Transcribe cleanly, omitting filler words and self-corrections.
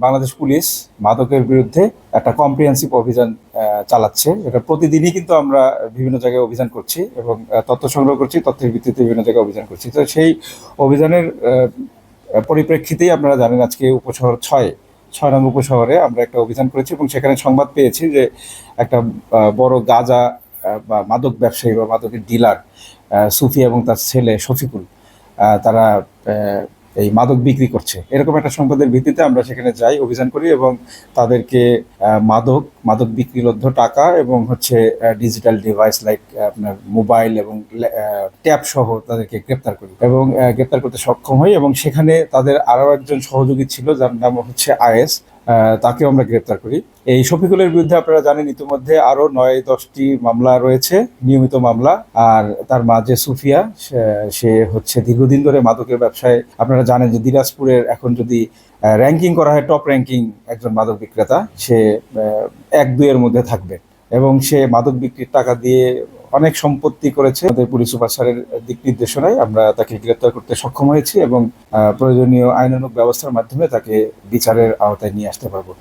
Bangladesh police মাদকের বিরুদ্ধে একটা কম্প্রিহেন্সিভ অভিযান চালাচ্ছে। এটা প্রতিদিনই কিন্তু আমরা বিভিন্ন জায়গায় অভিযান করছি এবং তথ্য সংগ্রহ করছি, তথ্যের ভিত্তিতে বিভিন্ন জায়গায় অভিযান করছি। তো সেই অভিযানের পরিপ্রেক্ষিতেই আপনারা জানেন আজকে উপশহর ৬ নং উপশহরে আমরা একটা অভিযান করেছি এবং সেখানে সংবাদ পেয়েছি যে একটা বড় গাঁজা বা মাদক ব্যবসায়ী বা মাদকের ডিলার সুফি এবং তার ছেলে শফিকুল তারা এই মাদক বিক্রি করছে, এরকম একটা সংবাদের ভিত্তিতে আমরা সেখানে যাই, অভিযান করি এবং তাদেরকে মাদক বিক্রিলব্ধ টাকা এবং হচ্ছে ডিজিটাল ডিভাইস লাইক আপনার মোবাইল এবং ট্যাব সহ তাদেরকে গ্রেপ্তার করি এবং গ্রেপ্তার করতে সক্ষম হই। এবং সেখানে তাদের আরও একজন সহযোগী ছিল যার নাম হচ্ছে আয়েস, তাকেও আমরা গ্রেপ্তার করি। এই শফিকুলের বিরুদ্ধে আপনারা জানেন ইতিমধ্যে আরো ৯-১০টি মামলা রয়েছে, নিয়মিত মামলা। আর তার মা যে সুফিয়া, সে হচ্ছে দীর্ঘদিন ধরে মাদকের ব্যবসায়, আপনারা জানেন যে দিনাজপুরের এখন যদি র্যাঙ্কিং করা হয় টপ র্যাঙ্কিং একজন মাদক বিক্রেতা, সে ১-২ এর মধ্যে থাকবে এবং সে মাদক বিক্রির টাকা দিয়ে অনেক সম্পত্তি করেছে। আমাদের পুলিশ সুপার স্যারের দিক নির্দেশনায় আমরা তাকে গ্রেপ্তার করতে সক্ষম হয়েছি এবং প্রয়োজনীয় আইনানুগ ব্যবস্থার মাধ্যমে তাকে বিচারের আওতায় নিয়ে আসতে পারবো।